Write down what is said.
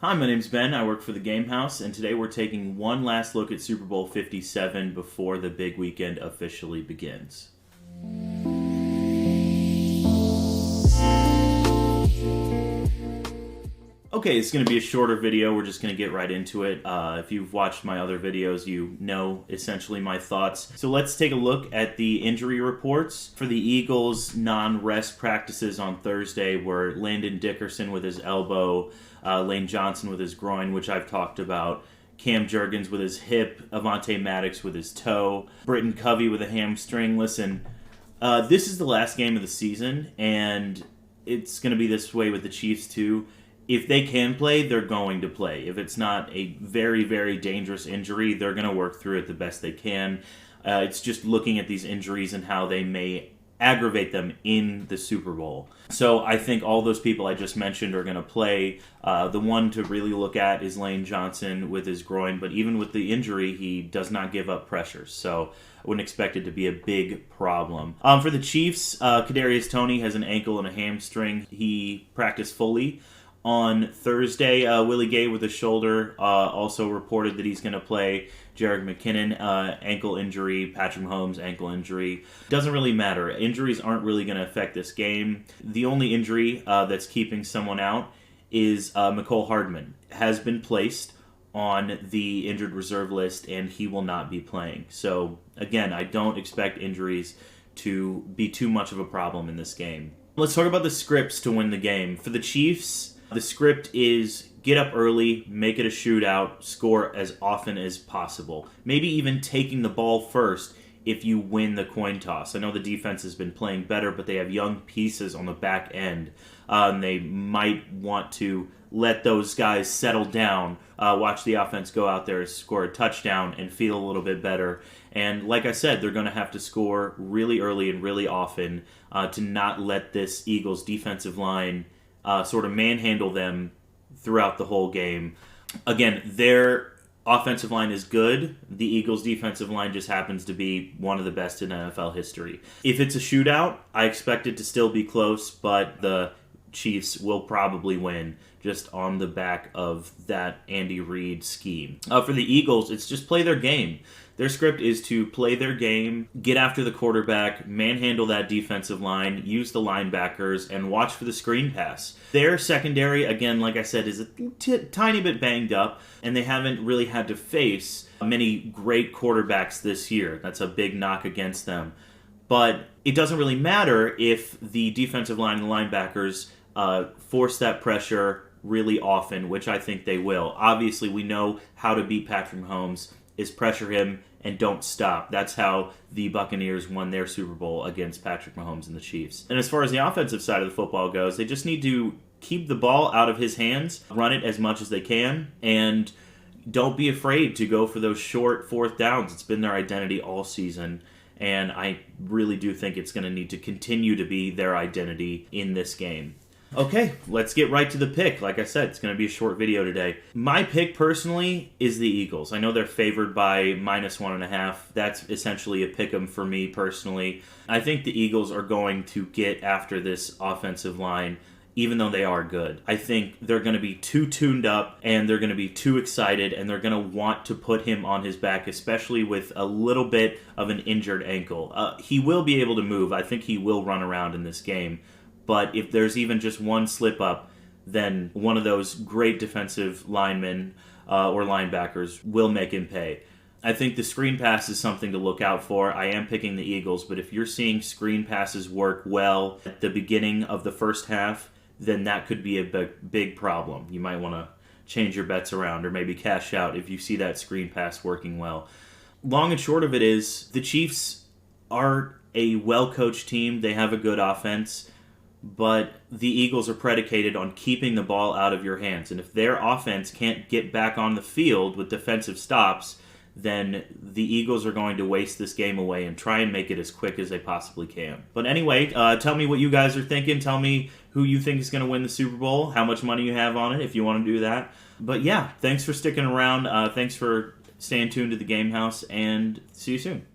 Hi, my name's Ben. I work for the Game House, and today we're taking one last look at Super Bowl 57 before the big weekend officially begins. Okay, it's going to be a shorter video. We're just going to get right into it. If you've watched my other videos, you know essentially my thoughts. So let's take a look at the injury reports. For the Eagles, non-rest practices on Thursday were Landon Dickerson with his elbow, Lane Johnson with his groin, which I've talked about, Cam Jurgens with his hip, Avonte Maddox with his toe, Britton Covey with a hamstring. Listen, this is the last game of the season, and it's going to be this way with the Chiefs too. If they can play, they're going to play. If it's not a very, very dangerous injury, they're going to work through it the best they can. It's just looking at these injuries and how they may aggravate them in the Super Bowl. So I think all those people I just mentioned are going to play. The one to really look at is Lane Johnson with his groin, but even with the injury, he does not give up pressure. So I wouldn't expect it to be a big problem. For the Chiefs, Kadarius Toney has an ankle and a hamstring. He practiced fully on Thursday. Willie Gay with a shoulder also reported that he's going to play. Jerick McKinnon, ankle injury. Patrick Mahomes, ankle injury. Doesn't really matter. Injuries aren't really going to affect this game. The only injury that's keeping someone out is Mecole Hardman. Has been placed on the injured reserve list, and he will not be playing. So, again, I don't expect injuries to be too much of a problem in this game. Let's talk about the scripts to win the game. For the Chiefs, the script is get up early, make it a shootout, score as often as possible. Maybe even taking the ball first if you win the coin toss. I know the defense has been playing better, but they have young pieces on the back end. They might want to let those guys settle down, watch the offense go out there, score a touchdown, and feel a little bit better. And like I said, they're going to have to score really early and really often to not let this Eagles defensive line sort of manhandle them throughout the whole game. Again, their offensive line is good. The Eagles' defensive line just happens to be one of the best in NFL history. If it's a shootout, I expect it to still be close, but the Chiefs will probably win just on the back of that Andy Reid scheme. For the Eagles, it's just play their game. Their script is to play their game, get after the quarterback, manhandle that defensive line, use the linebackers, and watch for the screen pass. Their secondary, again, like I said, is a tiny bit banged up, and they haven't really had to face many great quarterbacks this year. That's a big knock against them. But it doesn't really matter if the defensive line and the linebackers force that pressure really often, which I think they will. Obviously, we know how to beat Patrick Mahomes is pressure him and don't stop. That's how the Buccaneers won their Super Bowl against Patrick Mahomes and the Chiefs. And as far as the offensive side of the football goes, they just need to keep the ball out of his hands, run it as much as they can, and don't be afraid to go for those short fourth downs. It's been their identity all season, and I really do think it's going to need to continue to be their identity in this game. Okay, let's get right to the pick. Like I said, it's going to be a short video today. My pick, personally, is the Eagles. I know they're favored by -1.5. That's essentially a pick 'em for me, personally. I think the Eagles are going to get after this offensive line, even though they are good. I think they're going to be too tuned up, and they're going to be too excited, and they're going to want to put him on his back, especially with a little bit of an injured ankle. He will be able to move. I think he will run around in this game. But if there's even just one slip up, then one of those great defensive linemen or linebackers will make him pay. I think the screen pass is something to look out for. I am picking the Eagles, but if you're seeing screen passes work well at the beginning of the first half, then that could be a big problem. You might want to change your bets around or maybe cash out if you see that screen pass working well. Long and short of it is, the Chiefs are a well-coached team. They have a good offense. But the Eagles are predicated on keeping the ball out of your hands. And if their offense can't get back on the field with defensive stops, then the Eagles are going to waste this game away and try and make it as quick as they possibly can. But anyway, tell me what you guys are thinking. Tell me who you think is going to win the Super Bowl, how much money you have on it if you want to do that. But yeah, thanks for sticking around. Thanks for staying tuned to the Game House, and see you soon.